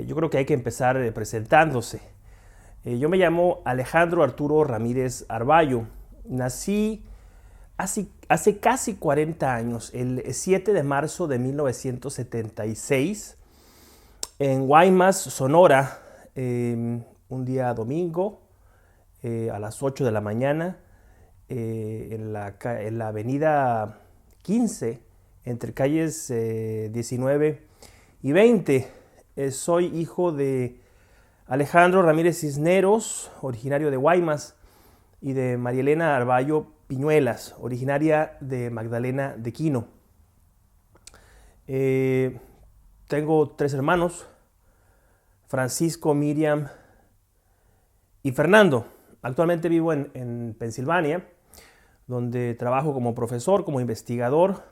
Yo creo que hay que empezar presentándose. Yo me llamo Alejandro Arturo Ramírez Arballo. Nací hace casi 40 años, el 7 de marzo de 1976, en Guaymas, Sonora, un día domingo, a las 8 de la mañana, en la avenida 15, entre calles 19 y 20. Soy hijo de Alejandro Ramírez Cisneros, originario de Guaymas, y de María Elena Arballo Piñuelas, originaria de Magdalena de Quino. Tengo 3 hermanos, Francisco, Miriam y Fernando. Actualmente vivo en Pensilvania, donde trabajo como profesor, como investigador,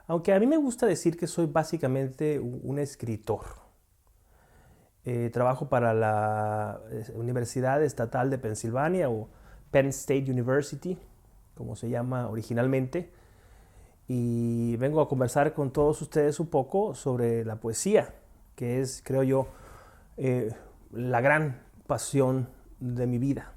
aunque a mí me gusta decir que soy básicamente un escritor. Trabajo para la Universidad Estatal de Pensilvania, o Penn State University, como se llama originalmente, y vengo a conversar con todos ustedes un poco sobre la poesía, que es, creo yo, la gran pasión de mi vida.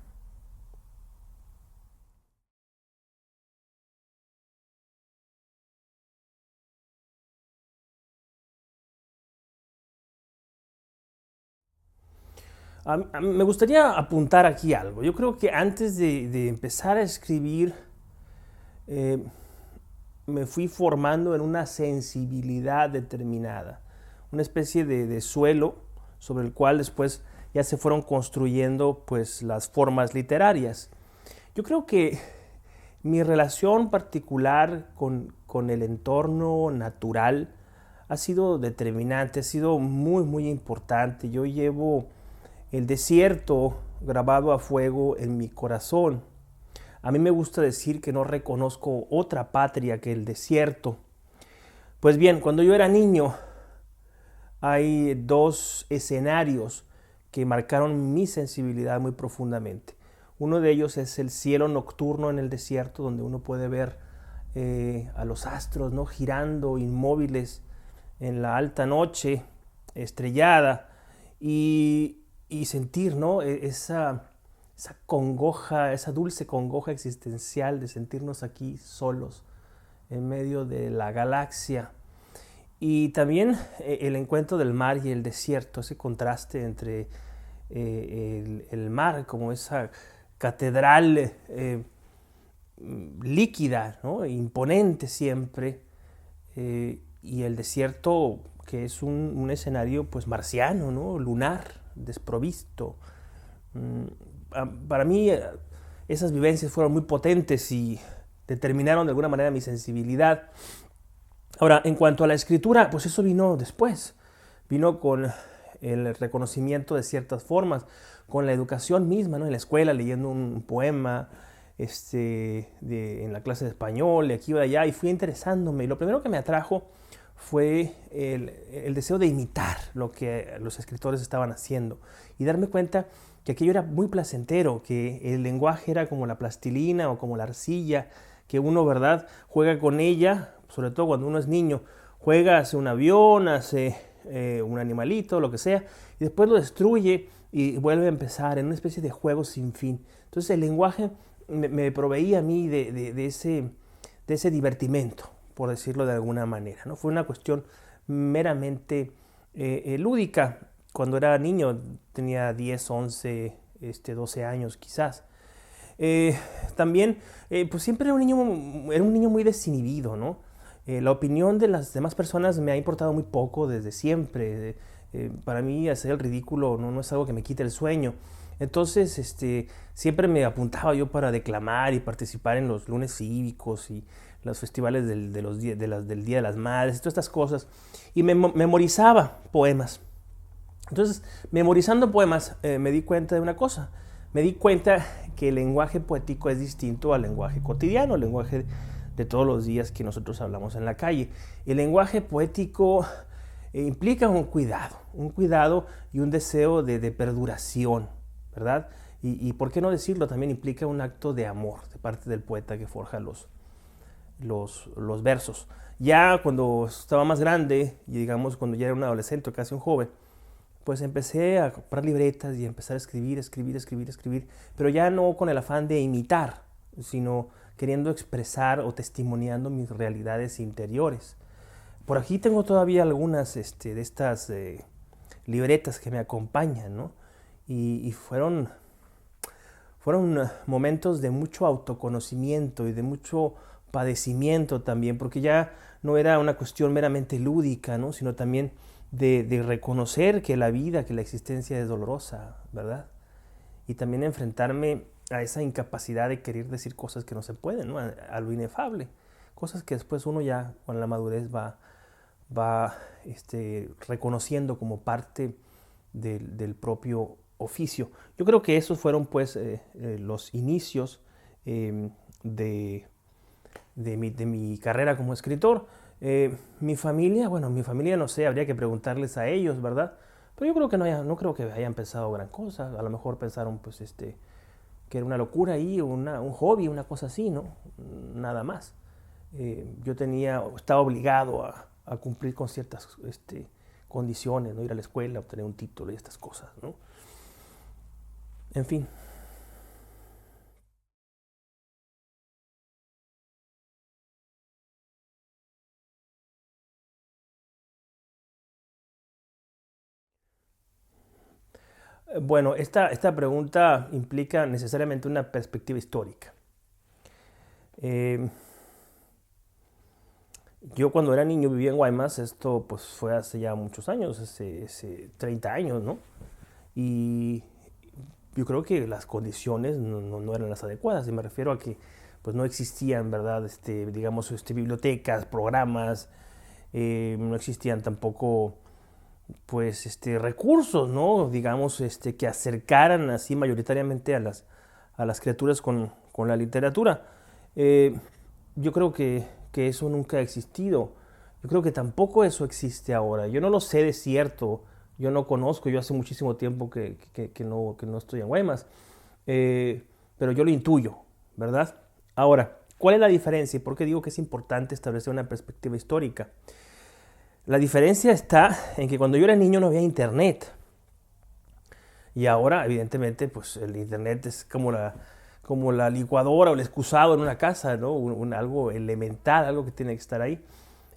Me gustaría apuntar aquí algo. Yo creo que antes de empezar a escribir, eh, me fui formando en una sensibilidad determinada, una especie de suelo sobre el cual después ya se fueron construyendo pues las formas literarias. Yo creo que mi relación particular con el entorno natural ha sido determinante, ha sido muy importante. Yo llevo el desierto grabado a fuego en mi corazón. A mí me gusta decir que no reconozco otra patria que el desierto. Pues bien, cuando yo era niño, hay 2 escenarios que marcaron mi sensibilidad muy profundamente. Uno de ellos es el cielo nocturno en el desierto, donde uno puede ver a los astros, ¿no?, girando inmóviles en la alta noche estrellada, y sentir, ¿no?, esa congoja, esa dulce congoja existencial de sentirnos aquí solos en medio de la galaxia. Y también el encuentro del mar y el desierto, ese contraste entre el mar como esa catedral líquida, ¿no?, imponente siempre, y el desierto, que es un escenario pues marciano, ¿no?, lunar, desprovisto. Para mí esas vivencias fueron muy potentes y determinaron de alguna manera mi sensibilidad. Ahora, en cuanto a la escritura, pues eso vino después. Vino con el reconocimiento de ciertas formas, con la educación misma, ¿no?, en la escuela, leyendo un poema, en la clase de español, de aquí o de allá, y fui interesándome. Y lo primero que me atrajo fue el deseo de imitar lo que los escritores estaban haciendo y darme cuenta que aquello era muy placentero, que el lenguaje era como la plastilina o como la arcilla, que uno, ¿verdad?, juega con ella, sobre todo cuando uno es niño, juega, hace un avión, hace un animalito, lo que sea, y después lo destruye y vuelve a empezar en una especie de juego sin fin. Entonces el lenguaje me proveía a mí de ese divertimento, por decirlo de alguna manera, ¿no? Fue una cuestión meramente lúdica. Cuando era niño, tenía 10, 11, 12 años quizás. También, pues siempre era un niño muy desinhibido, ¿no? La opinión de las demás personas me ha importado muy poco desde siempre. Para mí hacer el ridículo no es algo que me quite el sueño. Entonces, siempre me apuntaba yo para declamar y participar en los lunes cívicos y los festivales del Día de las Madres y todas estas cosas. Y memorizaba poemas. Entonces, memorizando poemas, me di cuenta de una cosa. Me di cuenta que el lenguaje poético es distinto al lenguaje cotidiano, el lenguaje de todos los días que nosotros hablamos en la calle. El lenguaje poético implica un cuidado y un deseo de perduración, ¿verdad? Y por qué no decirlo, también implica un acto de amor de parte del poeta que forja los versos. Ya cuando estaba más grande, y digamos cuando ya era un adolescente o casi un joven, pues empecé a comprar libretas y empezar a escribir, escribir, escribir, escribir, pero ya no con el afán de imitar, sino queriendo expresar o testimoniando mis realidades interiores. Por aquí tengo todavía algunas de estas libretas que me acompañan, ¿no? Y fueron momentos de mucho autoconocimiento y de mucho padecimiento también, porque ya no era una cuestión meramente lúdica, ¿no? Sino también de reconocer que la vida, que la existencia es dolorosa, ¿verdad? Y también enfrentarme a esa incapacidad de querer decir cosas que no se pueden, ¿no? A lo inefable, cosas que después uno ya con la madurez va reconociendo como parte del propio oficio. Yo creo que esos fueron pues los inicios eh, de, de mi carrera como escritor. Mi familia, bueno, mi familia no sé, habría que preguntarles a ellos, ¿verdad? Pero yo creo que no creo que hayan pensado gran cosa. A lo mejor pensaron pues que era una locura ahí, un hobby, una cosa así, ¿no? Nada más. Yo estaba obligado a cumplir con ciertas condiciones, ¿no? Ir a la escuela, obtener un título y estas cosas, ¿no? En fin. Bueno, esta pregunta implica necesariamente una perspectiva histórica. Eh, yo cuando era niño vivía en Guaymas, esto pues fue hace ya muchos años, hace 30 años, ¿no? Y yo creo que las condiciones no eran las adecuadas, y me refiero a que pues no existían, ¿verdad? Digamos, bibliotecas, programas, no existían tampoco pues recursos, ¿no? Digamos, que acercaran así mayoritariamente a las criaturas con la literatura. Eh, yo creo que eso nunca ha existido. Yo creo que tampoco eso existe ahora. Yo no lo sé de cierto. Yo no conozco. Yo hace muchísimo tiempo que no estoy en Guaymas. Pero yo lo intuyo, ¿verdad? Ahora, ¿cuál es la diferencia y por qué digo que es importante establecer una perspectiva histórica? La diferencia está en que cuando yo era niño no había internet. Y ahora, evidentemente, pues el internet es como la licuadora o el excusado en una casa, ¿no? Algo elemental, algo que tiene que estar ahí.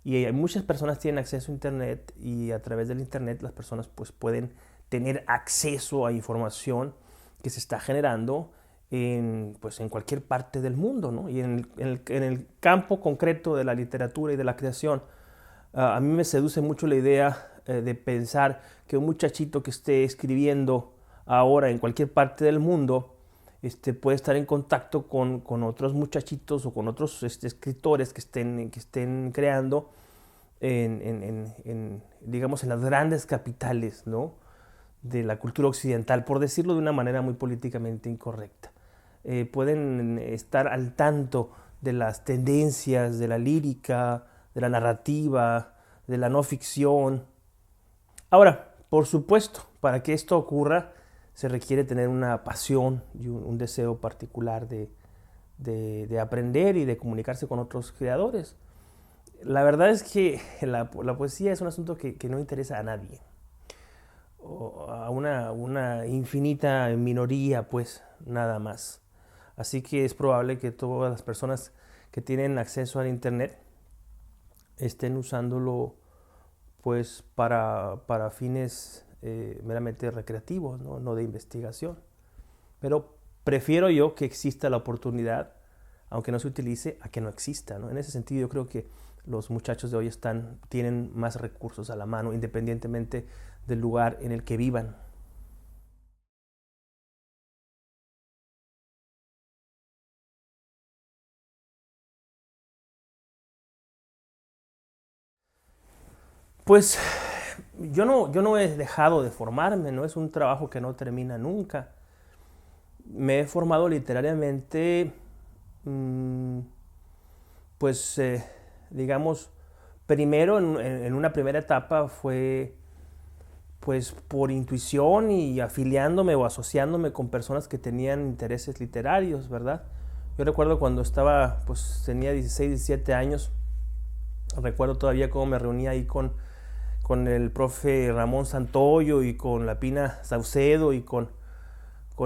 Y muchas personas tienen acceso a internet y a través del internet las personas pues pueden tener acceso a información que se está generando pues, en cualquier parte del mundo, ¿no? Y en el campo concreto de la literatura y de la creación, a mí me seduce mucho la idea de pensar que un muchachito que esté escribiendo ahora en cualquier parte del mundo puede estar en contacto con otros muchachitos o con otros escritores que estén creando digamos, en las grandes capitales, ¿no? De la cultura occidental, por decirlo de una manera muy políticamente incorrecta. Pueden estar al tanto de las tendencias de la lírica, de la narrativa, de la no ficción. Ahora, por supuesto, para que esto ocurra se requiere tener una pasión y un deseo particular de aprender y de comunicarse con otros creadores. La verdad es que la poesía es un asunto que no interesa a nadie, o a una infinita minoría, pues nada más. Así que es probable que todas las personas que tienen acceso al Internet estén usándolo pues para fines meramente recreativos, ¿no? No de investigación. Pero prefiero yo que exista la oportunidad, aunque no se utilice, a que no exista, ¿no? En ese sentido yo creo que los muchachos de hoy tienen más recursos a la mano, independientemente del lugar en el que vivan. Pues yo no he dejado de formarme, no es un trabajo que no termina nunca. Me he formado literariamente, mmm, pues digamos, primero en una primera etapa fue pues por intuición y afiliándome o asociándome con personas que tenían intereses literarios, ¿verdad? Yo recuerdo cuando tenía 16, 17 años, recuerdo todavía cómo me reunía ahí con con el profe Ramón Santoyo y con la Pina Saucedo y con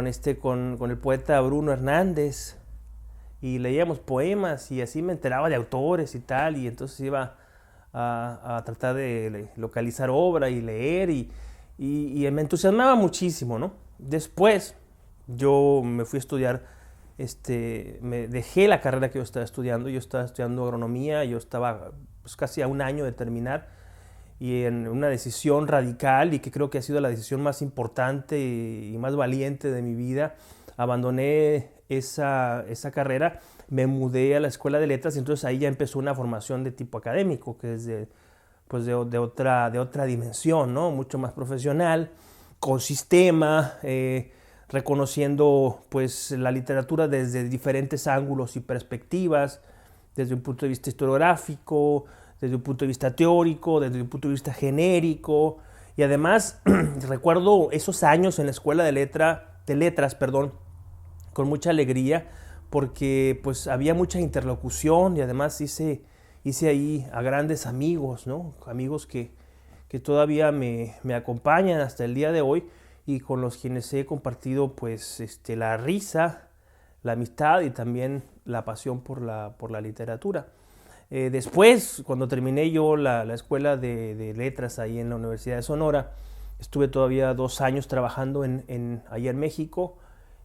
el poeta Bruno Hernández, y leíamos poemas y así me enteraba de autores y tal, y entonces iba a tratar de localizar obra y leer y me entusiasmaba muchísimo, ¿no? Después yo me fui a estudiar, me dejé la carrera que yo estaba estudiando agronomía, yo estaba pues, casi a un año de terminar, y en una decisión radical y que creo que ha sido la decisión más importante y más valiente de mi vida, abandoné esa carrera, me mudé a la escuela de letras y entonces ahí ya empezó una formación de tipo académico, que es pues de otra dimensión, ¿no? Mucho más profesional, con sistema, reconociendo pues la literatura desde diferentes ángulos y perspectivas, desde un punto de vista historiográfico, desde un punto de vista teórico, desde un punto de vista genérico, y además recuerdo esos años en la escuela de letras, perdón, con mucha alegría, porque pues había mucha interlocución y además hice ahí a grandes amigos, ¿no? Amigos que todavía me acompañan hasta el día de hoy y con los quienes he compartido pues la risa, la amistad y también la pasión por la literatura. Después, cuando terminé yo la escuela de letras ahí en la Universidad de Sonora, estuve todavía 2 años trabajando allá en México,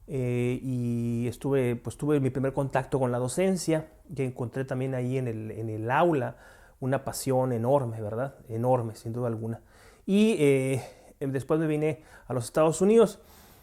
y tuve mi primer contacto con la docencia, que encontré también ahí en el aula una pasión enorme, ¿verdad? Enorme, sin duda alguna. Y después me vine a los Estados Unidos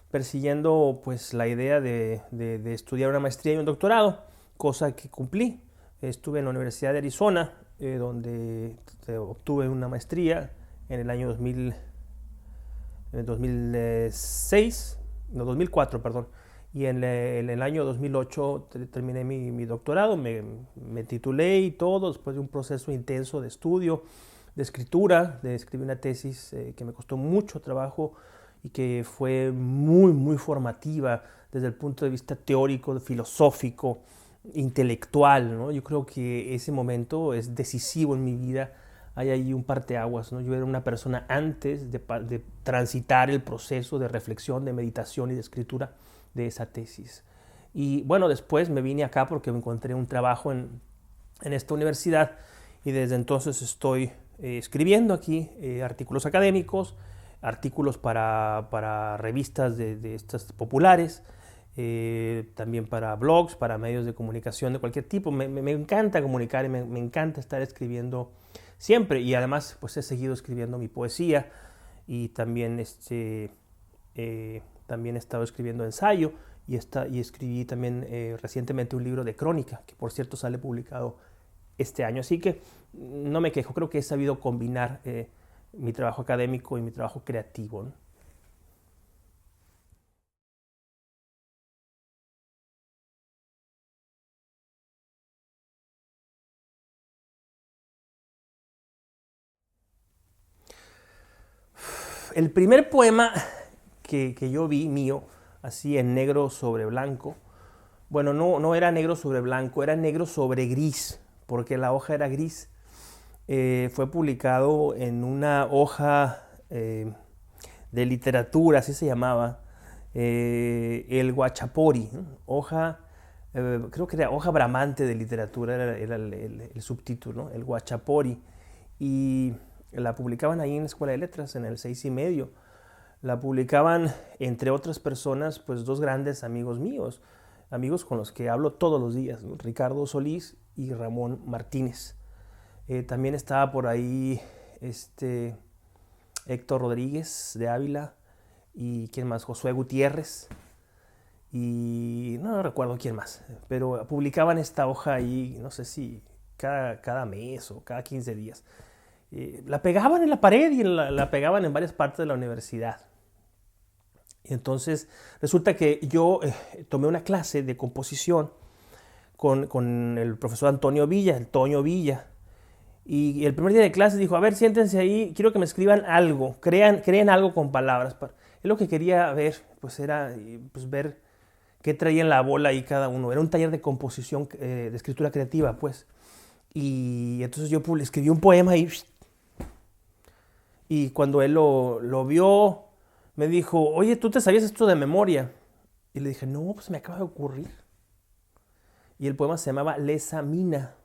persiguiendo pues la idea de estudiar una maestría y un doctorado, cosa que cumplí. Estuve en la Universidad de Arizona, donde obtuve una maestría en el año 2006, no, 2004, perdón. Y en el año 2008 terminé mi doctorado, me titulé y todo, después de un proceso intenso de estudio, de escritura, de escribir una tesis que me costó mucho trabajo y que fue muy, muy formativa desde el punto de vista teórico, filosófico, intelectual, ¿no? Yo creo que ese momento es decisivo en mi vida. Hay ahí un parteaguas, ¿no? Yo era una persona antes de transitar el proceso de reflexión, de meditación y de escritura de esa tesis. Y bueno, después me vine acá porque me encontré un trabajo en esta universidad y desde entonces estoy escribiendo aquí artículos académicos, artículos para revistas de estas populares, también para blogs, para medios de comunicación de cualquier tipo. Me encanta comunicar y me encanta estar escribiendo siempre, y además pues he seguido escribiendo mi poesía y también también he estado escribiendo ensayo y escribí también recientemente un libro de crónica, que por cierto sale publicado este año. Así que no me quejo, creo que he sabido combinar mi trabajo académico y mi trabajo creativo, ¿no? El primer poema que yo vi mío, así en negro sobre blanco, bueno, no era negro sobre blanco, era negro sobre gris, porque la hoja era gris. Fue publicado en una hoja de literatura, así se llamaba, el Guachapori, ¿no? Creo que era hoja bramante de literatura, era el subtítulo, ¿no? El Guachapori. Y la publicaban ahí en la Escuela de Letras, en el 6 y medio. La publicaban, entre otras personas, pues dos grandes amigos míos, amigos con los que hablo todos los días, ¿no? Ricardo Solís y Ramón Martínez. También estaba por ahí Héctor Rodríguez de Ávila, y quién más, Josué Gutiérrez, y no recuerdo quién más, pero publicaban esta hoja ahí, no sé si cada mes o cada 15 días. La pegaban en la pared y la pegaban en varias partes de la universidad. Y entonces resulta que yo tomé una clase de composición con el profesor Antonio Villa, el Toño Villa. Y el primer día de clase dijo, a ver, siéntense ahí, quiero que me escriban algo, creen algo con palabras. Él lo que quería ver, pues era pues, ver qué traía en la bola ahí cada uno. Era un taller de composición, de escritura creativa, pues. Y entonces yo escribí un poema y Y cuando él lo vio, me dijo, oye, ¿tú te sabías esto de memoria? Y le dije, no, pues me acaba de ocurrir. Y el poema se llamaba Lesa Mina.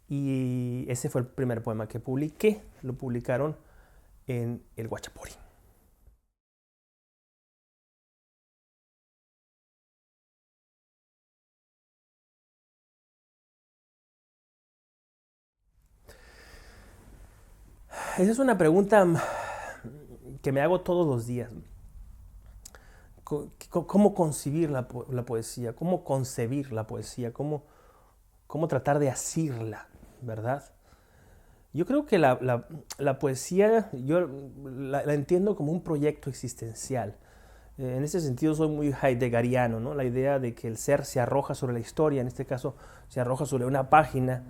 Y ese fue el primer poema que publiqué. Lo publicaron en el Guachapori. Esa es una pregunta que me hago todos los días. ¿Cómo concebir la poesía? ¿Cómo concebir la poesía? ¿Cómo tratar de asirla? ¿Verdad? Yo creo que la poesía yo la entiendo como un proyecto existencial. En ese sentido soy muy heideggeriano, ¿no? La idea de que el ser se arroja sobre la historia, en este caso se arroja sobre una página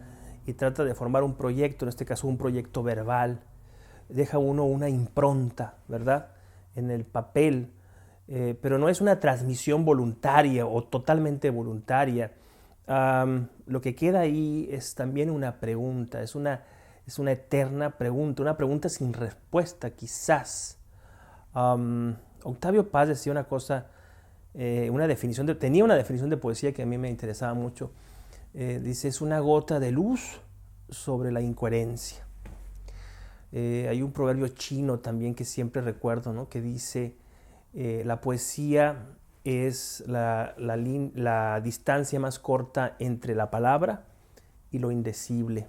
y trata de formar un proyecto, en este caso un proyecto verbal. Deja uno una impronta, ¿verdad? En el papel, pero no es una transmisión voluntaria o totalmente voluntaria. Lo que queda ahí es también una pregunta, es una eterna pregunta, una pregunta sin respuesta quizás. Octavio Paz decía una cosa, tenía una definición de poesía que a mí me interesaba mucho. Dice, es una gota de luz sobre la incoherencia. Hay un proverbio chino también que siempre recuerdo, ¿no? Que dice, la poesía es la distancia más corta entre la palabra y lo indecible.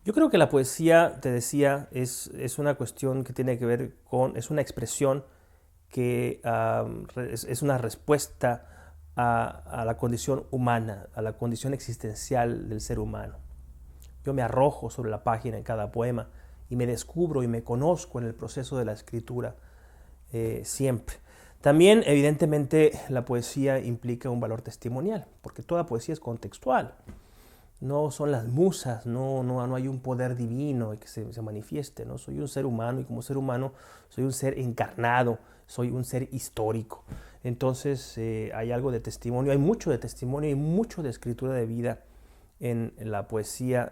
Yo creo que la poesía, te decía, es una cuestión que tiene que ver es una expresión que es una respuesta a la condición humana, a la condición existencial del ser humano. Yo me arrojo sobre la página en cada poema y me descubro y me conozco en el proceso de la escritura siempre. También, evidentemente, la poesía implica un valor testimonial, porque toda poesía es contextual. No son las musas, no hay un poder divino que se manifieste, ¿no? Soy un ser humano y como ser humano soy un ser encarnado, soy un ser histórico. Entonces hay algo de testimonio, hay mucho de testimonio y mucho de escritura de vida en la poesía,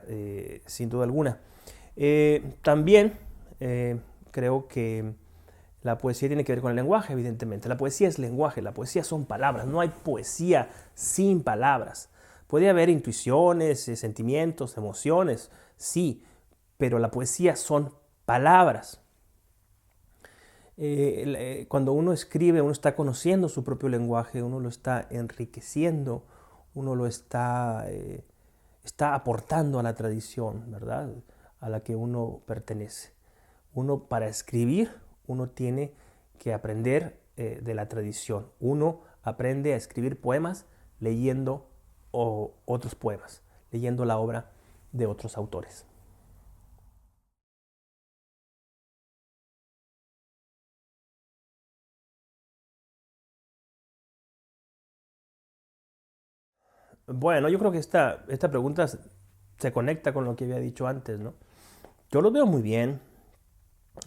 sin duda alguna. También creo que la poesía tiene que ver con el lenguaje, evidentemente. La poesía es lenguaje, la poesía son palabras, no hay poesía sin palabras. Puede haber intuiciones, sentimientos, emociones, sí, pero la poesía son palabras. Cuando uno escribe, uno está conociendo su propio lenguaje, uno lo está enriqueciendo, uno lo está aportando a la tradición, ¿verdad? A la que uno pertenece. Uno para escribir, uno tiene que aprender de la tradición. Uno aprende a escribir poemas leyendo otros poemas, leyendo la obra de otros autores. Bueno, yo creo que esta pregunta se conecta con lo que había dicho antes, ¿no? Yo los veo muy bien,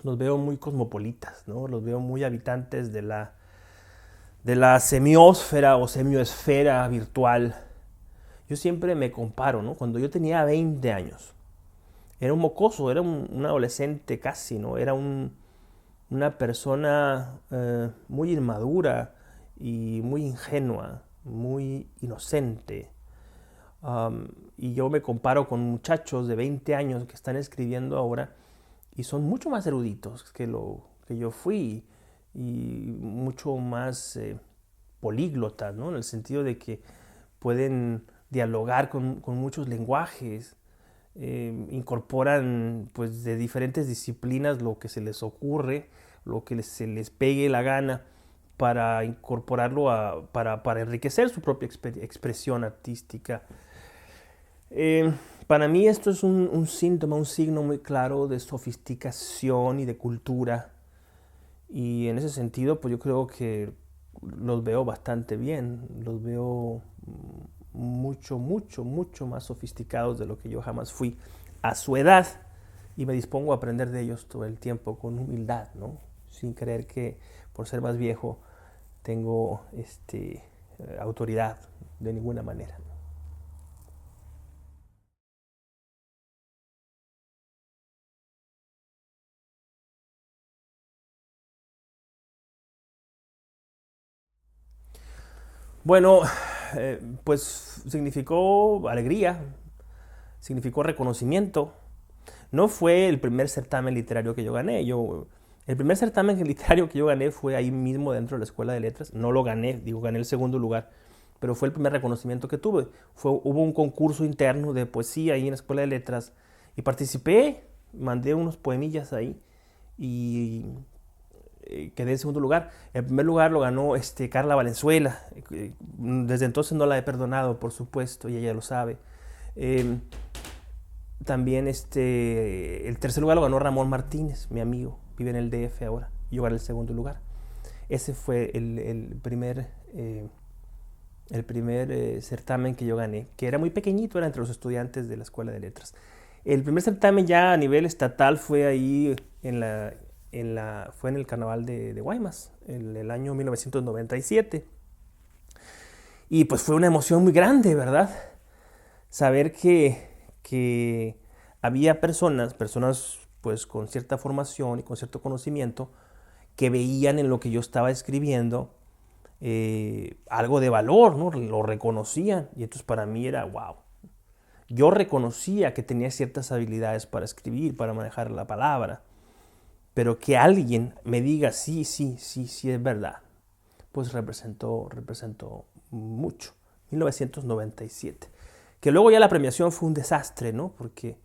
los veo muy cosmopolitas, ¿no? Los veo muy habitantes de la semiosfera o semioesfera virtual. Yo siempre me comparo, ¿no? Cuando yo tenía 20 años, era un mocoso, era un adolescente casi, ¿no? Era una persona muy inmadura y muy ingenua, muy inocente. Y yo me comparo con muchachos de 20 años que están escribiendo ahora y son mucho más eruditos que lo que yo fui y mucho más políglotas, ¿no? En el sentido de que pueden dialogar con muchos lenguajes, incorporan pues de diferentes disciplinas lo que se les ocurre, lo que se les pegue la gana para incorporarlo para enriquecer su propia expresión artística. Eh, para mí esto es un síntoma, un signo muy claro de sofisticación y de cultura. Y en ese sentido, pues yo creo que los veo bastante bien, los veo mucho, mucho, mucho más sofisticados de lo que yo jamás fui a su edad y me dispongo a aprender de ellos todo el tiempo con humildad, ¿no? Sin creer que por ser más viejo tengo autoridad de ninguna manera. Bueno, pues significó alegría, significó reconocimiento. No fue el primer certamen literario que yo gané. El primer certamen literario que yo gané fue ahí mismo dentro de la Escuela de Letras. No lo gané, digo, gané el segundo lugar, pero fue el primer reconocimiento que tuve. Hubo un concurso interno de poesía ahí en la Escuela de Letras y participé, mandé unos poemillas ahí y quedé en segundo lugar. El primer lugar lo ganó Carla Valenzuela. Desde entonces no la he perdonado, por supuesto, y ella lo sabe. Eh, También el tercer lugar lo ganó Ramón Martínez, mi amigo, vive en el DF ahora. Yo gané el segundo lugar. Ese fue el primer certamen que yo gané, que era muy pequeño, era entre los estudiantes de la Escuela de Letras. El primer certamen ya a nivel estatal fue ahí fue en el Carnaval de Guaymas, en el año 1997. Y pues fue una emoción muy grande, ¿verdad? Saber que había personas pues con cierta formación y con cierto conocimiento, que veían en lo que yo estaba escribiendo algo de valor, ¿no? Lo reconocían y entonces para mí era wow. Yo reconocía que tenía ciertas habilidades para escribir, para manejar la palabra, pero que alguien me diga sí, sí, sí, sí es verdad, pues representó mucho. 1997. Que luego ya la premiación fue un desastre, ¿no? Porque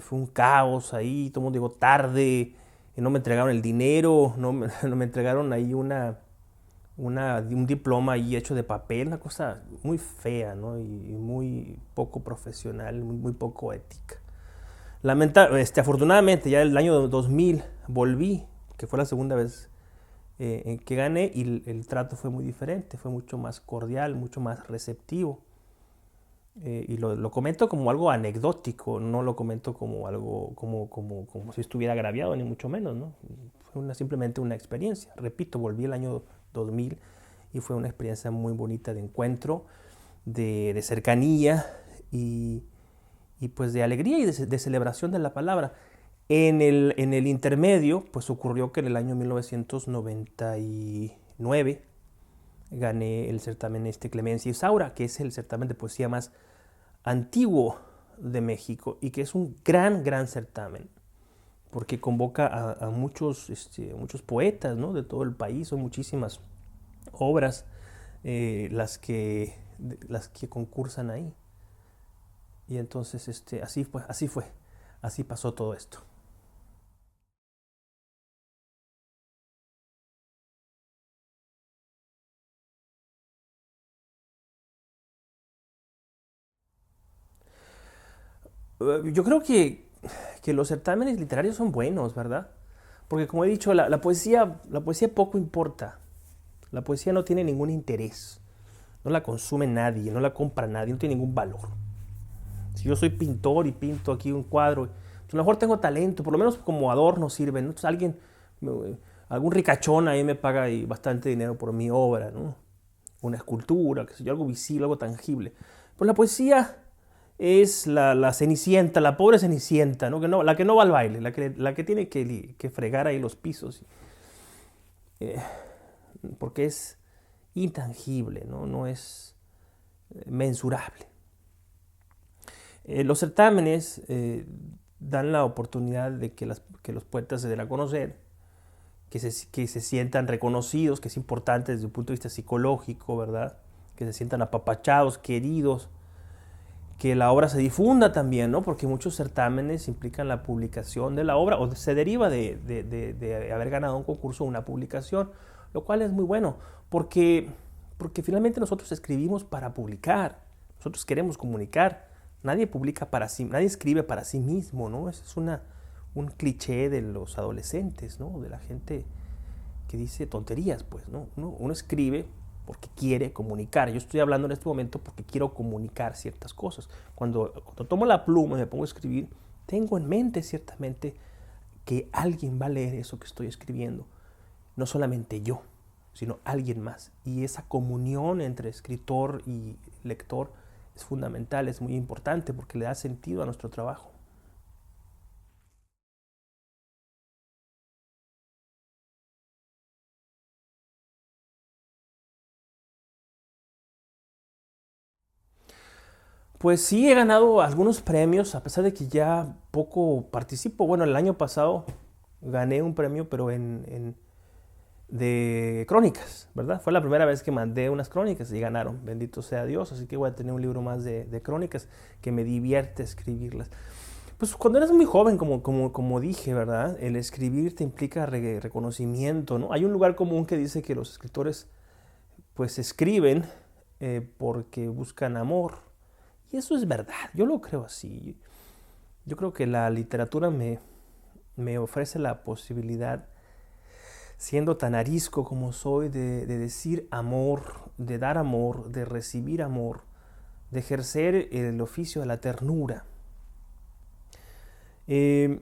fue un caos ahí, todo el mundo llegó tarde, no me entregaron el dinero, no me entregaron ahí un diploma ahí hecho de papel, una cosa muy fea, ¿no? Y muy poco profesional, muy poco ética. Afortunadamente, ya el año 2000 volví, que fue la segunda vez en que gané, y el trato fue muy diferente, fue mucho más cordial, mucho más receptivo. Y lo comento como algo anecdótico, no lo comento como algo como si estuviera agraviado, ni mucho menos, ¿no? Fue simplemente una experiencia. Repito, volví el año 2000 y fue una experiencia muy bonita de encuentro, de cercanía y, pues de alegría y de celebración de la palabra. En el intermedio, pues ocurrió que en el año 1999 gané el certamen Clemencia y Saura, que es el certamen de poesía más antiguo de México y que es un gran certamen porque convoca a muchos, muchos poetas, ¿no? De todo el país. Son muchísimas obras las que concursan ahí. Y entonces así pasó todo esto. Yo creo que los certámenes literarios son buenos, ¿verdad? Porque como he dicho, la poesía poco importa. La poesía no tiene ningún interés. No la consume nadie, no la compra nadie, no tiene ningún valor. Si yo soy pintor y pinto aquí un cuadro, pues a lo mejor tengo talento, por lo menos como adorno sirve, ¿no? Entonces algún ricachón ahí me paga bastante dinero por mi obra, ¿no? Una escultura, qué sé yo, algo visible, algo tangible. Pues la poesía es la cenicienta, la pobre cenicienta, ¿no? La que no va al baile, la que tiene que fregar ahí los pisos, eh, porque es intangible, ¿no? No es mensurable. Los certámenes dan la oportunidad de que los poetas se den a conocer, que se sientan reconocidos, que es importante desde un punto de vista psicológico, ¿verdad? Que se sientan apapachados, queridos, que la obra se difunda también, ¿no? Porque muchos certámenes implican la publicación de la obra o se deriva de haber ganado un concurso o una publicación, lo cual es muy bueno, porque finalmente nosotros escribimos para publicar, nosotros queremos comunicar, nadie publica para sí, nadie escribe para sí mismo, ¿no? Ese es un cliché de los adolescentes, ¿no? De la gente que dice tonterías, pues, ¿no? Uno escribe porque quiere comunicar. Yo estoy hablando en este momento porque quiero comunicar ciertas cosas. Cuando tomo la pluma y me pongo a escribir, tengo en mente ciertamente que alguien va a leer eso que estoy escribiendo. No solamente yo, sino alguien más. Y esa comunión entre escritor y lector es fundamental, es muy importante porque le da sentido a nuestro trabajo. Pues sí, he ganado algunos premios, a pesar de que ya poco participo. Bueno, el año pasado gané un premio, pero de crónicas, ¿verdad? Fue la primera vez que mandé unas crónicas y ganaron, bendito sea Dios. Así que voy a tener un libro más de crónicas que me divierte escribirlas. Pues cuando eres muy joven, como dije, ¿verdad? El escribir te implica reconocimiento, ¿no? Hay un lugar común que dice que los escritores pues escriben porque buscan amor. Y eso es verdad, yo lo creo así. Yo creo que la literatura me ofrece la posibilidad, siendo tan arisco como soy, de decir amor, de dar amor, de recibir amor, de ejercer el oficio de la ternura. Eh,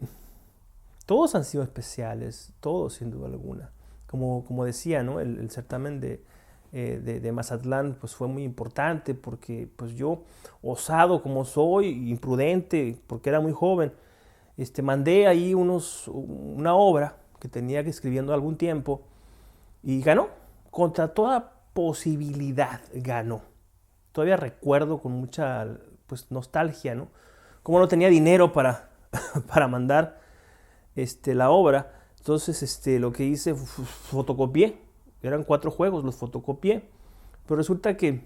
Todos han sido especiales, todos sin duda alguna. Como decía, ¿no? El certamen de Mazatlán pues fue muy importante porque pues yo, osado como soy, imprudente, porque era muy joven, mandé ahí una obra que tenía que escribiendo algún tiempo y ganó, contra toda posibilidad ganó. Todavía recuerdo con mucha pues nostalgia, ¿no? Como no tenía dinero para, para mandar la obra. Entonces lo que hice, fotocopié. Eran 4 juegos, los fotocopié. Pero resulta que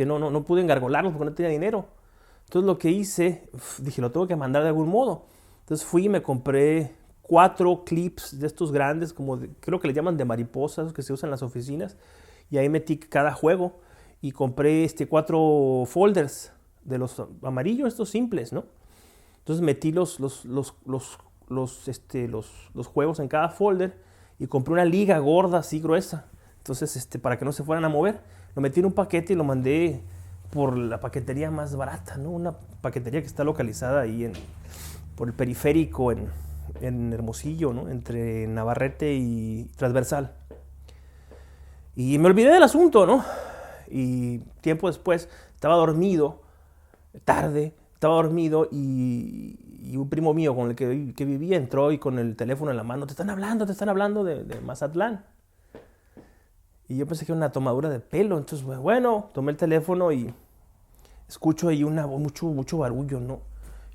no pude engargolarlos porque no tenía dinero. Entonces lo que hice, dije, lo tengo que mandar de algún modo. Entonces fui y me compré 4 clips de estos grandes, creo que le llaman de mariposas, que se usan en las oficinas. Y ahí metí cada juego. Y compré 4 folders de los amarillos, estos simples, ¿no? Entonces metí los juegos en cada folder y compré una liga gorda así gruesa. Entonces, para que no se fueran a mover, lo metí en un paquete y lo mandé por la paquetería más barata, ¿no? Una paquetería que está localizada ahí por el periférico en Hermosillo, ¿no? Entre Navarrete y Transversal. Y me olvidé del asunto, ¿no? Y tiempo después estaba dormido, tarde, estaba dormido y un primo mío con el que vivía entró y con el teléfono en la mano, te están hablando de Mazatlán. Y yo pensé que era una tomadura de pelo, entonces bueno, tomé el teléfono y escucho ahí mucho barullo, ¿no?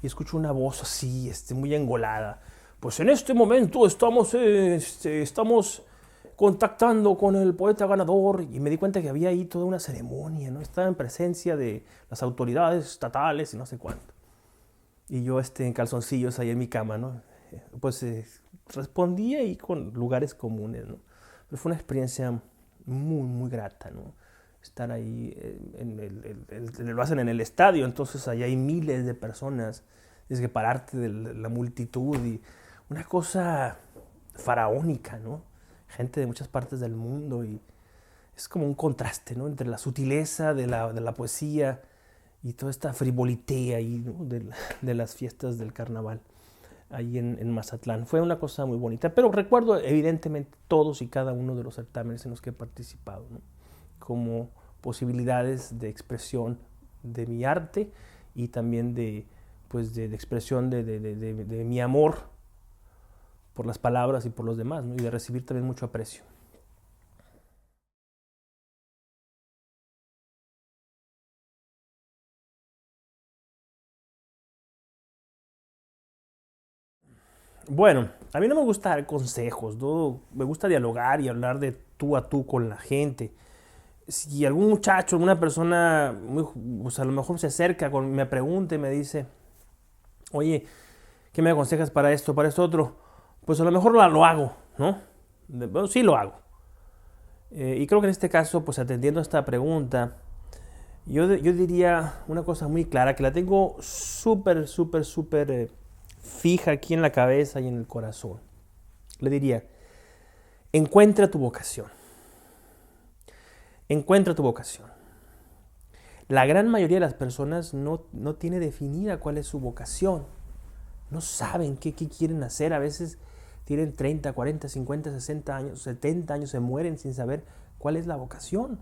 Y escucho una voz así, muy engolada. Pues en este momento estamos contactando con el poeta ganador y me di cuenta que había ahí toda una ceremonia, ¿no? Estaba en presencia de las autoridades estatales y no sé cuánto. Y yo en calzoncillos ahí en mi cama, ¿no? Pues respondí ahí con lugares comunes, ¿no? Pero fue una experiencia muy, muy grata, ¿no? Estar ahí, lo hacen en el estadio, entonces allá hay miles de personas, tienes que pararte de la multitud y una cosa faraónica, ¿no? Gente de muchas partes del mundo y es como un contraste, ¿no? Entre la sutileza de la poesía y toda esta frivolité ahí, ¿no? de las fiestas del carnaval ahí en Mazatlán. Fue una cosa muy bonita, pero recuerdo evidentemente todos y cada uno de los certámenes en los que he participado, ¿no? Como posibilidades de expresión de mi arte y también pues de expresión de mi amor por las palabras y por los demás, ¿no? Y de recibir también mucho aprecio. Bueno, a mí no me gusta dar consejos, ¿no? Me gusta dialogar y hablar de tú a tú con la gente. Si algún muchacho, alguna persona, pues a lo mejor se acerca, me pregunta y me dice, oye, ¿qué me aconsejas para esto otro? Pues a lo mejor lo hago, ¿no? Bueno, sí lo hago. Y creo que en este caso, pues atendiendo a esta pregunta, yo diría una cosa muy clara, que la tengo súper fija aquí en la cabeza y en el corazón. Le diría, encuentra tu vocación. Encuentra tu vocación. La gran mayoría de las personas no tiene definida cuál es su vocación. No saben qué quieren hacer. A veces tienen 30, 40, 50, 60 años, 70 años, se mueren sin saber cuál es la vocación.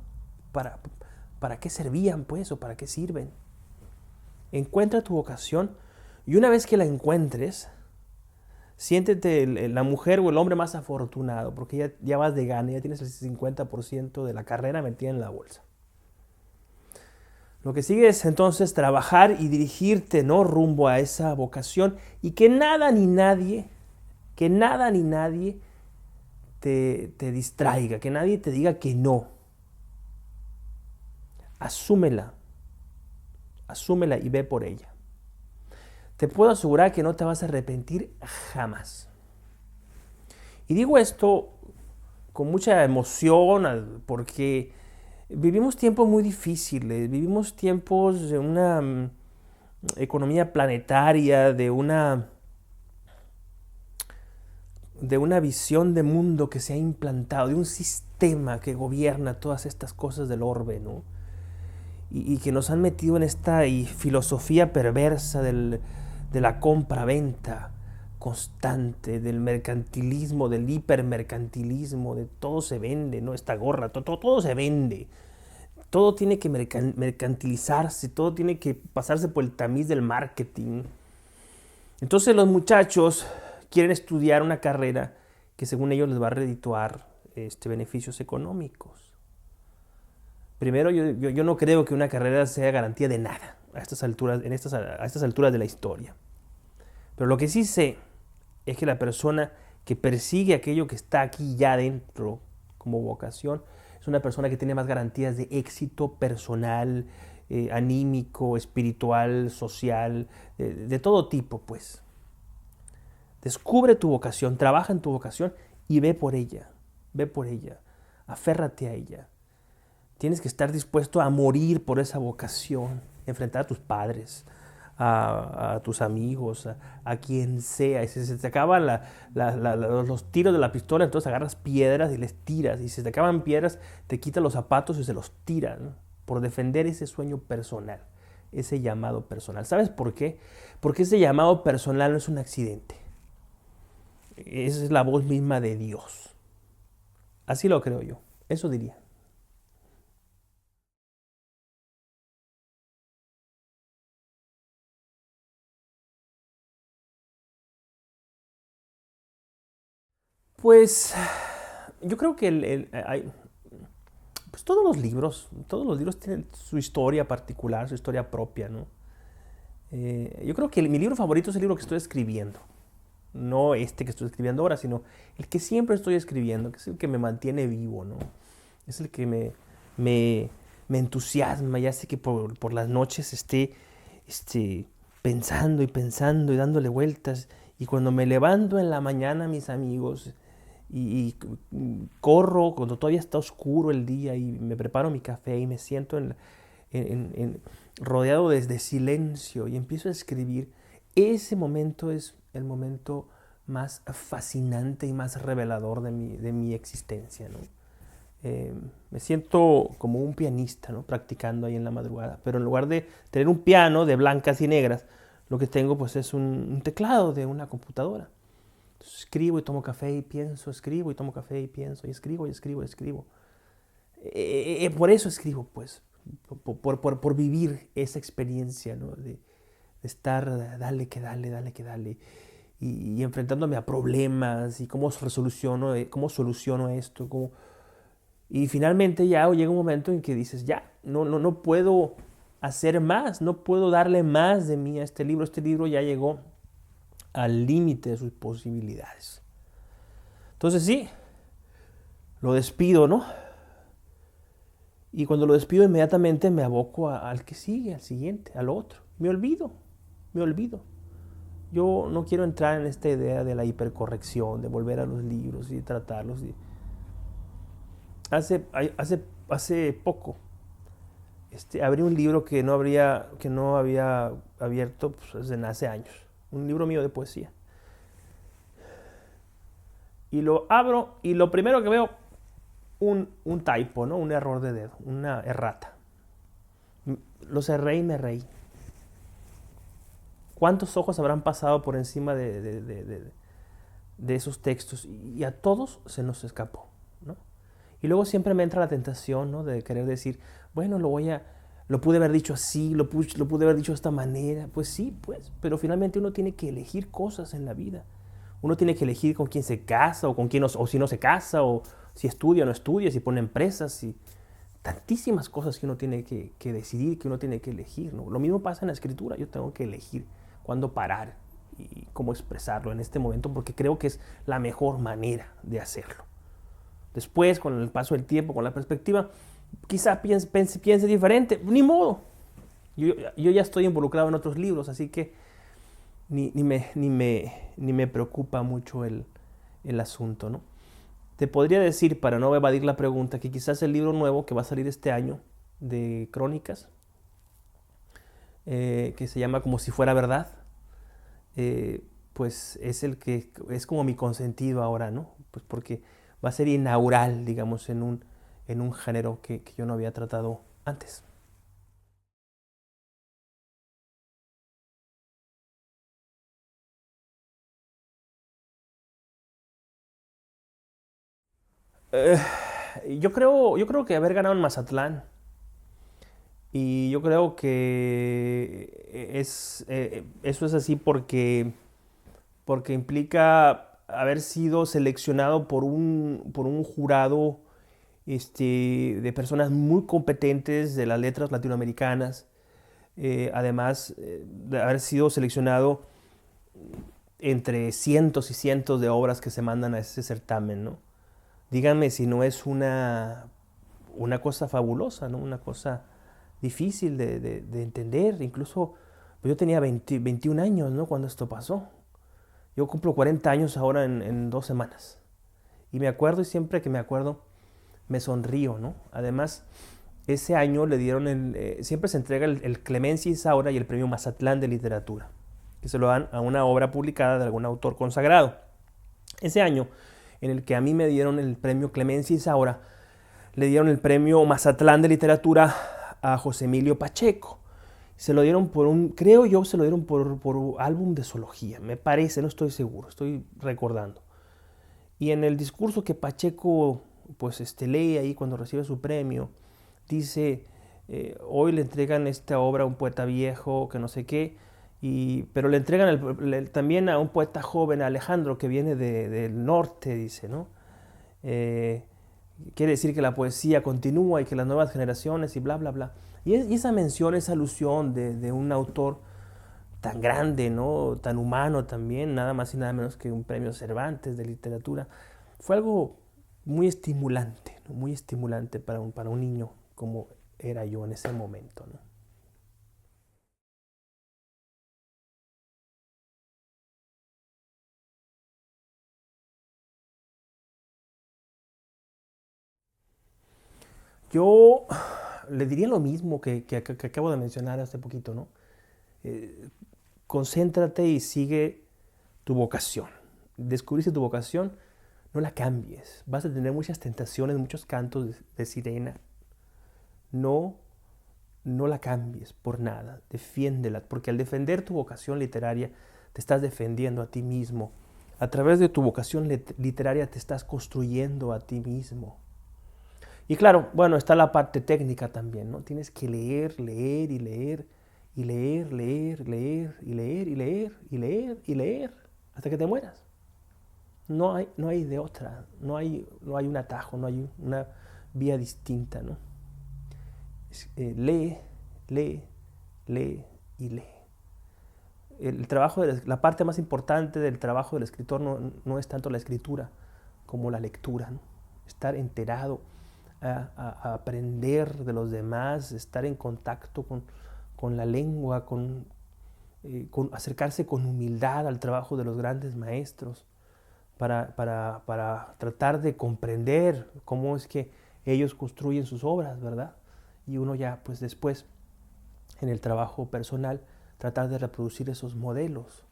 ¿Para qué servían, pues, o para qué sirven? Encuentra tu vocación y una vez que la encuentres, siéntete la mujer o el hombre más afortunado, porque ya vas de gana, ya tienes el 50% de la carrera metida en la bolsa. Lo que sigue es entonces trabajar y dirigirte, ¿no?, rumbo a esa vocación, y que nada ni nadie te distraiga, que nadie te diga que no. Asúmela y ve por ella. Te puedo asegurar que no te vas a arrepentir jamás. Y digo esto con mucha emoción porque vivimos tiempos muy difíciles, vivimos tiempos de una economía planetaria, de una visión de mundo que se ha implantado, de un sistema que gobierna todas estas cosas del orbe, ¿no? Y que nos han metido en esta filosofía perversa de la compra-venta constante, del mercantilismo, del hipermercantilismo, de todo se vende, ¿no? Esta gorra, todo se vende. Todo tiene que mercantilizarse, todo tiene que pasarse por el tamiz del marketing. Entonces los muchachos quieren estudiar una carrera que según ellos les va a redituar beneficios económicos. Primero, yo no creo que una carrera sea garantía de nada a estas alturas de la historia. Pero lo que sí sé es que la persona que persigue aquello que está aquí ya dentro como vocación es una persona que tiene más garantías de éxito personal, anímico, espiritual, social, de todo tipo, pues. Descubre tu vocación, trabaja en tu vocación y ve por ella, aférrate a ella. Tienes que estar dispuesto a morir por esa vocación, enfrentar a tus padres, a tus amigos, a quien sea. Y si se te acaban los tiros de la pistola, entonces agarras piedras y les tiras. Y si se te acaban piedras, te quitas los zapatos y se los tiras, ¿no?, por defender ese sueño personal, ese llamado personal. ¿Sabes por qué? Porque ese llamado personal no es un accidente. Esa es la voz misma de Dios. Así lo creo yo. Eso diría. Pues yo creo que pues todos los libros tienen su historia particular, su historia propia, ¿no? Yo creo que mi libro favorito es el libro que estoy escribiendo. No este que estoy escribiendo ahora, sino el que siempre estoy escribiendo, que es el que me mantiene vivo, ¿no? Es el que me, me entusiasma, ya sé que por las noches esté pensando y dándole vueltas. Y cuando me levanto en la mañana, mis amigos, corro cuando todavía está oscuro el día y me preparo mi café y me siento rodeado de silencio y empiezo a escribir, ese momento es el momento más fascinante y más revelador de mi existencia, ¿no? Me siento como un pianista, ¿no?, practicando ahí en la madrugada, pero en lugar de tener un piano de blancas y negras, lo que tengo pues es un teclado de una computadora. Entonces, escribo y tomo café y pienso, escribo y tomo café y pienso, y escribo y escribo y escribo. Por eso escribo, pues, por vivir esa experiencia, ¿no?, de estar, dale que dale, y enfrentándome a problemas, y cómo soluciono esto, y finalmente ya llega un momento en que dices, ya, no puedo hacer más, no puedo darle más de mí a este libro. Este libro ya llegó al límite de sus posibilidades. Entonces sí, lo despido, ¿no? Y cuando lo despido inmediatamente me aboco al que sigue, al siguiente, al otro. Me olvido. Yo no quiero entrar en esta idea de la hipercorrección, de volver a los libros y tratarlos. Hace poco abrí un libro que no había abierto pues, desde hace años. Un libro mío de poesía. Y lo abro y lo primero que veo, un typo, ¿no?, un error de dedo, una errata. Lo cerré y me reí. ¿Cuántos ojos habrán pasado por encima de esos textos? Y a todos se nos escapó, ¿no? Y luego siempre me entra la tentación, ¿no?, de querer decir, bueno, lo pude haber dicho así, lo pude haber dicho de esta manera. Pues sí, pues, pero finalmente uno tiene que elegir cosas en la vida. Uno tiene que elegir con quién se casa, o si no se casa, o si estudia o no estudia, si pone empresas, tantísimas cosas que uno tiene que decidir, que uno tiene que elegir, ¿no? Lo mismo pasa en la escritura, yo tengo que elegir cuándo parar y cómo expresarlo en este momento, porque creo que es la mejor manera de hacerlo. Después, con el paso del tiempo, con la perspectiva, quizá piense diferente, ni modo. Yo ya estoy involucrado en otros libros, así que ni me preocupa mucho el asunto, ¿no? Te podría decir, para no evadir la pregunta, que quizás el libro nuevo que va a salir este año de Crónicas, que se llama Como si fuera verdad, pues es el que es como mi consentido ahora, ¿no? Pues porque va a ser inaugural, digamos, en un género que yo no había tratado antes. Eh, yo creo que haber ganado en Mazatlán. Y yo creo que eso es así porque implica haber sido seleccionado por un jurado de personas muy competentes de las letras latinoamericanas. Además de haber sido seleccionado entre cientos y cientos de obras que se mandan a ese certamen, ¿no? Díganme si no es una cosa fabulosa, ¿no? Una cosa difícil de entender. Incluso pues yo tenía 21 años, ¿no? Cuando esto pasó. Yo cumplo 40 años ahora en 2 semanas. Y me acuerdo, y siempre que me acuerdo, me sonrío, ¿no? Además, ese año le dieron siempre se entrega el Clemencia Isaura y el Premio Mazatlán de Literatura, que se lo dan a una obra publicada de algún autor consagrado. Ese año, en el que a mí me dieron el Premio Clemencia Isaura, le dieron el Premio Mazatlán de Literatura a José Emilio Pacheco. Se lo dieron creo yo, se lo dieron por álbum de zoología, me parece, no estoy seguro, estoy recordando. Y en el discurso que Pacheco pues lee ahí cuando recibe su premio, dice, hoy le entregan esta obra a un poeta viejo, que no sé qué, pero le entregan también a un poeta joven, a Alejandro, que viene del norte, dice, ¿no? Eh, Quiere decir que la poesía continúa y que las nuevas generaciones y bla, bla, bla. Y esa mención, esa alusión de un autor tan grande, ¿no? Tan humano también, nada más y nada menos que un premio Cervantes de literatura, fue algo muy estimulante, ¿no? Muy estimulante para un niño como era yo en ese momento, ¿no? Yo le diría lo mismo que acabo de mencionar hace poquito, ¿no? Eh, Concéntrate y sigue tu vocación. Descubriste tu vocación, no la cambies. Vas a tener muchas tentaciones, muchos cantos de sirena. No, no la cambies por nada. Defiéndela, porque al defender tu vocación literaria, te estás defendiendo a ti mismo. A través de tu vocación literaria te estás construyendo a ti mismo. Y claro, bueno, está la parte técnica también, ¿no? Tienes que leer, leer y leer, y leer, leer, leer, y leer, y leer, y leer, y leer, hasta que te mueras. No hay de otra, no hay un atajo, no hay una vía distinta, ¿no? Lee, lee, lee y lee. El trabajo la parte más importante del trabajo del escritor no es tanto la escritura como la lectura, ¿no? Estar enterado, a aprender de los demás, estar en contacto con la lengua, acercarse con humildad al trabajo de los grandes maestros, para tratar de comprender cómo es que ellos construyen sus obras, ¿verdad? Y uno ya, pues después, en el trabajo personal, tratar de reproducir esos modelos,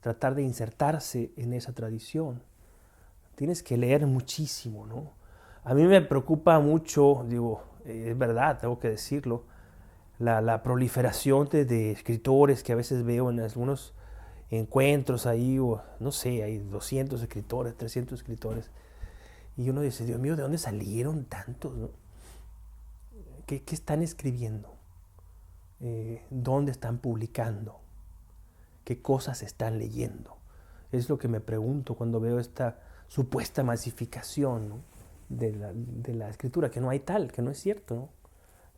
tratar de insertarse en esa tradición. Tienes que leer muchísimo, ¿no? A mí me preocupa mucho, digo, es verdad, tengo que decirlo, la proliferación de escritores que a veces veo en algunos encuentros ahí, o no sé, hay 200 escritores, 300 escritores, y uno dice, Dios mío, ¿de dónde salieron tantos, no? ¿Qué están escribiendo? ¿Dónde están publicando? ¿Qué cosas están leyendo? Es lo que me pregunto cuando veo esta supuesta masificación, ¿no? de la escritura, que no hay tal, que no es cierto, ¿no?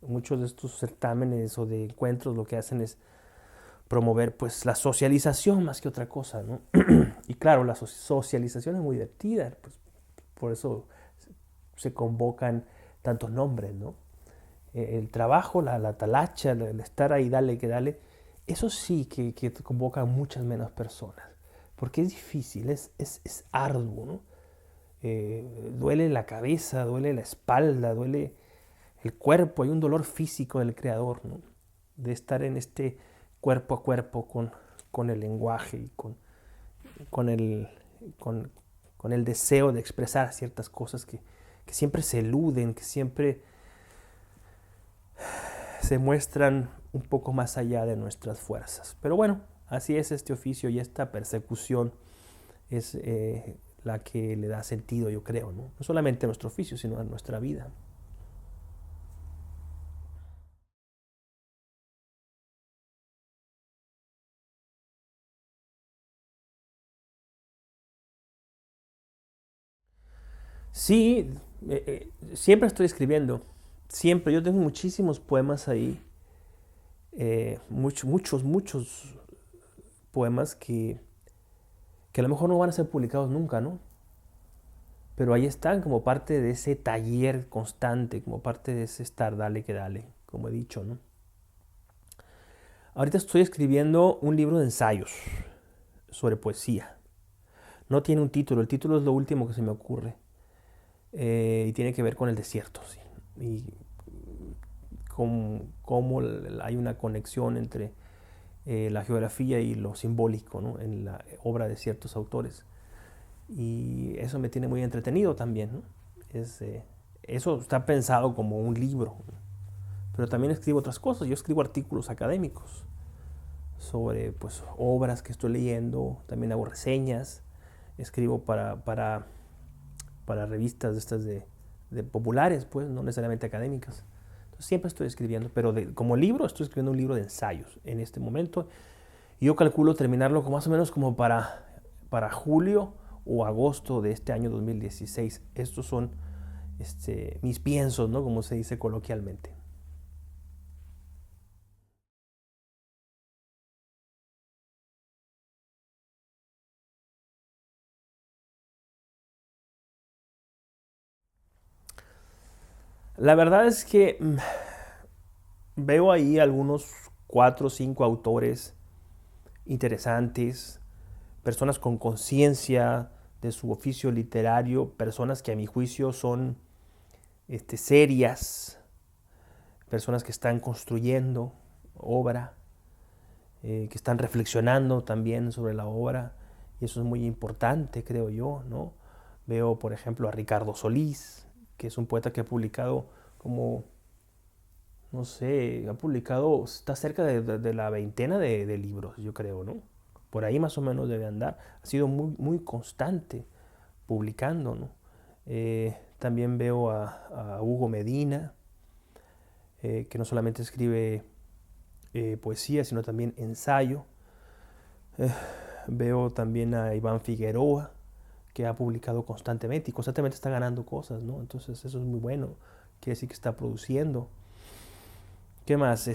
Muchos de estos certámenes o de encuentros lo que hacen es promover pues la socialización más que otra cosa, ¿no? Y claro, la socialización es muy divertida, pues, por eso se convocan tantos nombres, ¿no? El trabajo, la talacha, el estar ahí, dale que dale, eso sí que convoca a muchas menos personas, porque es difícil, es arduo, ¿no? Duele la cabeza, duele la espalda, duele el cuerpo, hay un dolor físico del creador, ¿no? De estar en este cuerpo a cuerpo con el lenguaje y con, el, con, con el deseo de expresar ciertas cosas que siempre se eluden, que siempre se muestran un poco más allá de nuestras fuerzas. Pero bueno, así es este oficio y esta persecución es la que le da sentido, yo creo, ¿no? No solamente a nuestro oficio, sino a nuestra vida. Sí, siempre estoy escribiendo, siempre. Yo tengo muchísimos poemas ahí, muchos poemas que a lo mejor no van a ser publicados nunca, ¿no? Pero ahí están como parte de ese taller constante, como parte de ese estar, dale que dale, como he dicho, ¿no? Ahorita estoy escribiendo un libro de ensayos sobre poesía. No tiene un título, el título es lo último que se me ocurre. Y tiene que ver con el desierto, sí. Y cómo hay una conexión entre la geografía y lo simbólico, ¿no? En la obra de ciertos autores. Y eso me tiene muy entretenido también, ¿no? Es, eso está pensado como un libro, ¿no? Pero también escribo otras cosas. Yo escribo artículos académicos sobre pues, obras que estoy leyendo, también hago reseñas, escribo para revistas de estas de populares, pues, no necesariamente académicas. Entonces, siempre estoy escribiendo, pero como libro estoy escribiendo un libro de ensayos en este momento. Y yo calculo terminarlo como más o menos como para julio o agosto de este año 2016. Estos son mis piensos, ¿no? Como se dice coloquialmente. La verdad es que veo ahí algunos cuatro o cinco autores interesantes, personas con conciencia de su oficio literario, personas que a mi juicio son serias, personas que están construyendo obra, que están reflexionando también sobre la obra, y eso es muy importante, creo yo, ¿no? Veo, por ejemplo, a Ricardo Solís, que es un poeta que ha publicado como, no sé, ha publicado, está cerca de la veintena de libros, yo creo, ¿no? Por ahí más o menos debe andar. Ha sido muy constante publicando, ¿no? También veo a Hugo Medina, que no solamente escribe poesía, sino también ensayo. Eh, Veo también a Iván Figueroa, que ha publicado constantemente y constantemente está ganando cosas, ¿no? Entonces eso es muy bueno, quiere decir que está produciendo. ¿Qué más?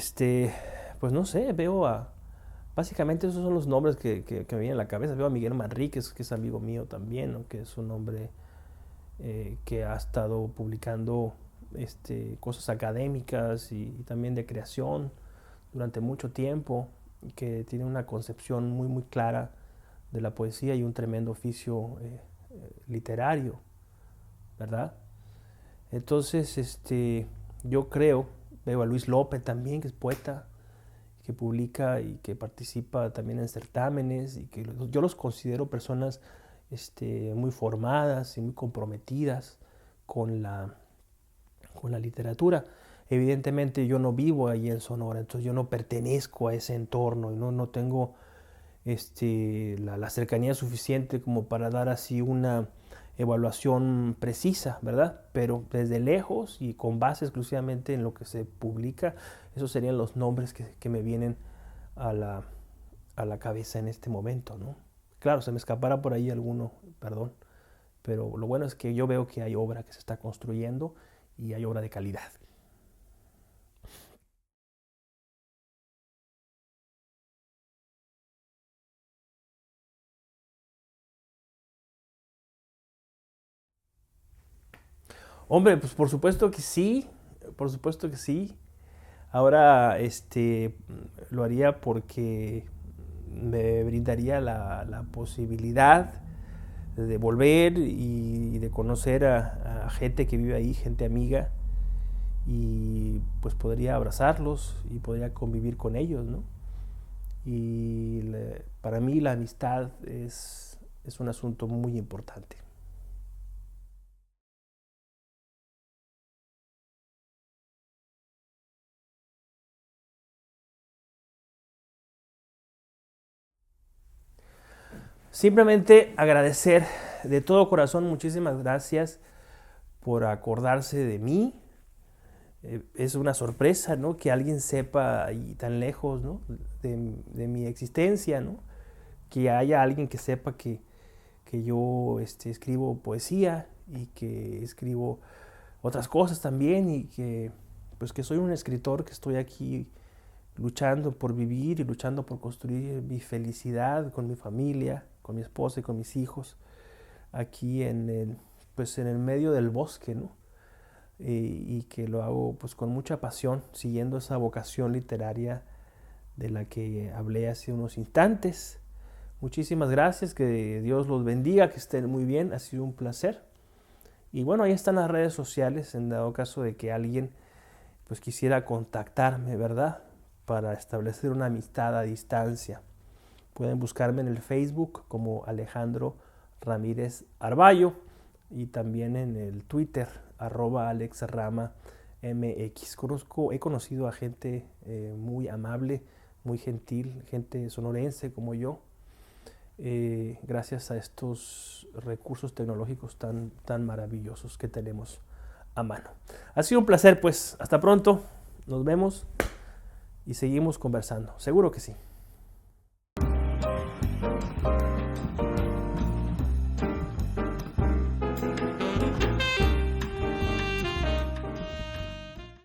Pues no sé, veo a... Básicamente esos son los nombres que me vienen a la cabeza. Veo a Miguel Manríquez, que es amigo mío también, ¿no? Que es un hombre que ha estado publicando cosas académicas y también de creación durante mucho tiempo, que tiene una concepción muy clara de la poesía y un tremendo oficio literario, ¿verdad? Entonces, yo creo, veo a Luis López también, que es poeta, que publica y que participa también en certámenes y que yo los considero personas muy formadas y muy comprometidas con con la literatura. Evidentemente yo no vivo ahí en Sonora, entonces yo no pertenezco a ese entorno y no tengo la cercanía suficiente como para dar así una evaluación precisa, ¿verdad? Pero desde lejos y con base exclusivamente en lo que se publica, esos serían los nombres que me vienen a a la cabeza en este momento, ¿no? Claro, se me escapara por ahí alguno, perdón, pero lo bueno es que yo veo que hay obra que se está construyendo y hay obra de calidad. Hombre, pues por supuesto que sí, por supuesto que sí. Ahora lo haría porque me brindaría la posibilidad de volver y de conocer a gente que vive ahí, gente amiga, y pues podría abrazarlos y podría convivir con ellos, ¿no? Y para mí la amistad es un asunto muy importante. Simplemente agradecer de todo corazón, muchísimas gracias por acordarse de mí. Es una sorpresa, ¿no? Que alguien sepa ahí tan lejos, ¿no? De mi existencia, ¿no? Que haya alguien que sepa que yo escribo poesía y que escribo otras cosas también y que pues que soy un escritor, que estoy aquí luchando por vivir y luchando por construir mi felicidad con mi familia, con mi esposa y con mis hijos, aquí pues en el medio del bosque, ¿no? Y que lo hago pues con mucha pasión, siguiendo esa vocación literaria de la que hablé hace unos instantes. Muchísimas gracias, que Dios los bendiga, que estén muy bien, ha sido un placer. Y bueno, ahí están las redes sociales en dado caso de que alguien pues quisiera contactarme, ¿verdad? Para establecer una amistad a distancia. Pueden buscarme en el Facebook como Alejandro Ramírez Arballo y también en el Twitter @AlexRamaMX. He conocido a gente muy amable, muy gentil, gente sonorense como yo, gracias a estos recursos tecnológicos tan maravillosos que tenemos a mano. Ha sido un placer, pues hasta pronto, nos vemos y seguimos conversando, seguro que sí.